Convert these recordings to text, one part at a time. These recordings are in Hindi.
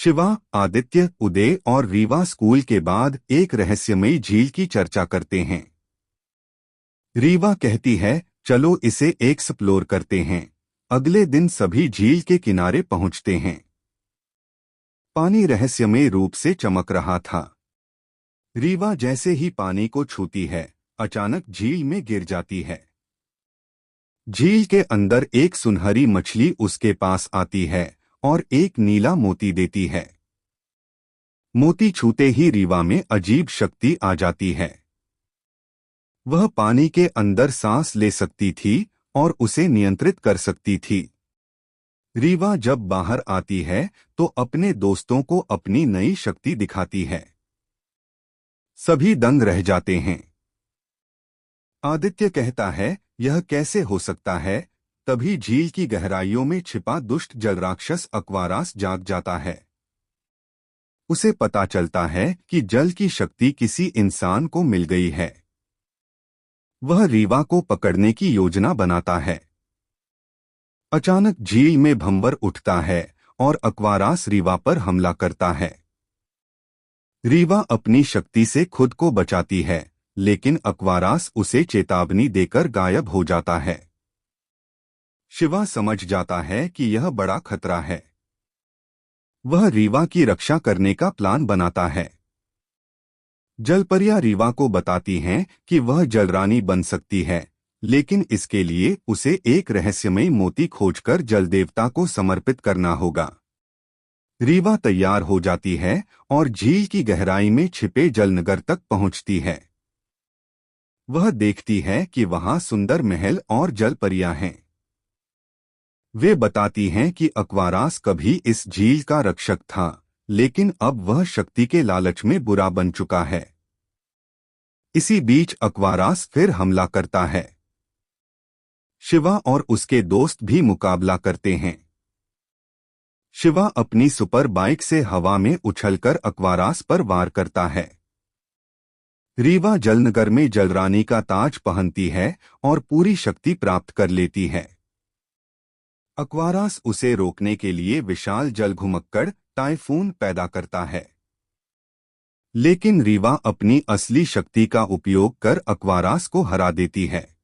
शिवा, आदित्य, उदय और रीवा स्कूल के बाद एक रहस्यमयी झील की चर्चा करते हैं। रीवा कहती है, चलो इसे एक्सप्लोर करते हैं। अगले दिन सभी झील के किनारे पहुंचते हैं। पानी रहस्यमय रूप से चमक रहा था। रीवा जैसे ही पानी को छूती है, अचानक झील में गिर जाती है। झील के अंदर एक सुनहरी मछली उसके पास आती है और एक नीला मोती देती है। मोती छूते ही रीवा में अजीब शक्ति आ जाती है। वह पानी के अंदर सांस ले सकती थी और उसे नियंत्रित कर सकती थी। रीवा जब बाहर आती है तो अपने दोस्तों को अपनी नई शक्ति दिखाती है। सभी दंग रह जाते हैं। आदित्य कहता है, यह कैसे हो सकता है? तभी झील की गहराइयों में छिपा दुष्ट जलराक्षस अक्वारास जाग जाता है। उसे पता चलता है कि जल की शक्ति किसी इंसान को मिल गई है। वह रीवा को पकड़ने की योजना बनाता है। अचानक झील में भंवर उठता है और अक्वारास रीवा पर हमला करता है। रीवा अपनी शक्ति से खुद को बचाती है, लेकिन अक्वारास उसे चेतावनी देकर गायब हो जाता है। शिवा समझ जाता है कि यह बड़ा खतरा है। वह रीवा की रक्षा करने का प्लान बनाता है। जलपरियां रीवा को बताती हैं कि वह जलरानी बन सकती है, लेकिन इसके लिए उसे एक रहस्यमयी मोती खोजकर जलदेवता को समर्पित करना होगा। रीवा तैयार हो जाती है और झील की गहराई में छिपे जलनगर तक पहुंचती है। वह देखती है कि वहां सुंदर महल और जलपरियां हैं। वे बताती हैं कि अक्वारास कभी इस झील का रक्षक था, लेकिन अब वह शक्ति के लालच में बुरा बन चुका है। इसी बीच अक्वारास फिर हमला करता है। शिवा और उसके दोस्त भी मुकाबला करते हैं। शिवा अपनी सुपर बाइक से हवा में उछलकर अक्वारास पर वार करता है। रीवा जलनगर में जलरानी का ताज पहनती है और पूरी शक्ति प्राप्त कर लेती है। अक्वारास उसे रोकने के लिए विशाल जलघुमक्कड़ टाइफून पैदा करता है। लेकिन रीवा अपनी असली शक्ति का उपयोग कर अक्वारास को हरा देती है।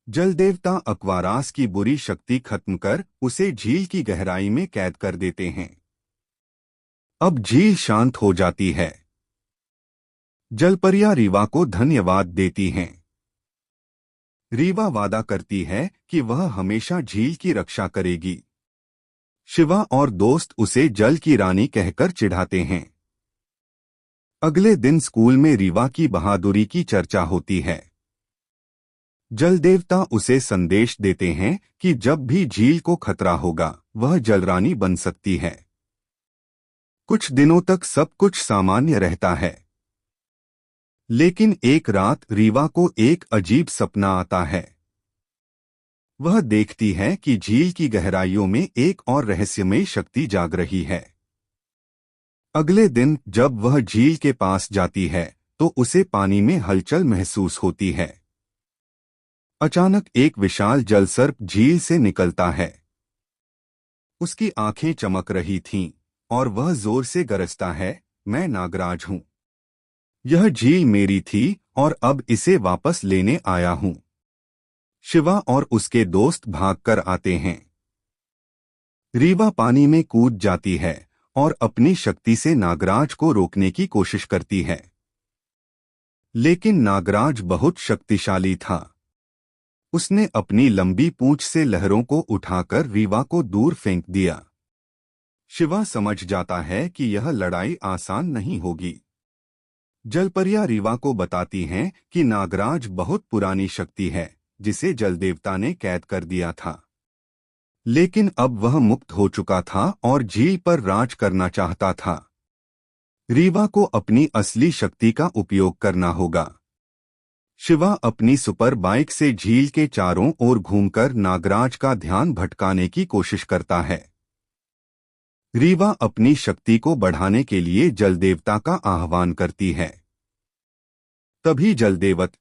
जलदेवता अक्वारास की बुरी शक्ति खत्म कर उसे झील की गहराई में कैद कर देते हैं। अब झील शांत हो जाती है। जलपरियां रीवा को धन्यवाद देती हैं। रीवा वादा करती है कि वह हमेशा झील की रक्षा करेगी। शिवा और दोस्त उसे जल की रानी कहकर चिढ़ाते हैं। अगले दिन स्कूल में रीवा की बहादुरी की चर्चा होती है। जलदेवता उसे संदेश देते हैं कि जब भी झील को खतरा होगा, वह जलरानी बन सकती है। कुछ दिनों तक सब कुछ सामान्य रहता है। लेकिन एक रात रीवा को एक अजीब सपना आता है। वह देखती है कि झील की गहराइयों में एक और रहस्यमय शक्ति जाग रही है। अगले दिन जब वह झील के पास जाती है तो उसे पानी में हलचल महसूस होती है। अचानक एक विशाल जलसर्प झील से निकलता है। उसकी आंखें चमक रही थीं और वह जोर से गरजता है, मैं नागराज हूं। यह झील मेरी थी और अब इसे वापस लेने आया हूं। शिवा और उसके दोस्त भागकर आते हैं। रीवा पानी में कूद जाती है और अपनी शक्ति से नागराज को रोकने की कोशिश करती है। लेकिन नागराज बहुत शक्तिशाली था। उसने अपनी लंबी पूंछ से लहरों को उठाकर रीवा को दूर फेंक दिया। शिवा समझ जाता है कि यह लड़ाई आसान नहीं होगी। जलपरियां रीवा को बताती हैं कि नागराज बहुत पुरानी शक्ति है, जिसे जलदेवता ने कैद कर दिया था। लेकिन अब वह मुक्त हो चुका था और झील पर राज करना चाहता था। रीवा को अपनी असली शक्ति का उपयोग करना होगा। शिवा अपनी सुपर बाइक से झील के चारों ओर घूमकर नागराज का ध्यान भटकाने की कोशिश करता है। रीवा अपनी शक्ति को बढ़ाने के लिए जलदेवता का आह्वान करती है। तभी जलदेवत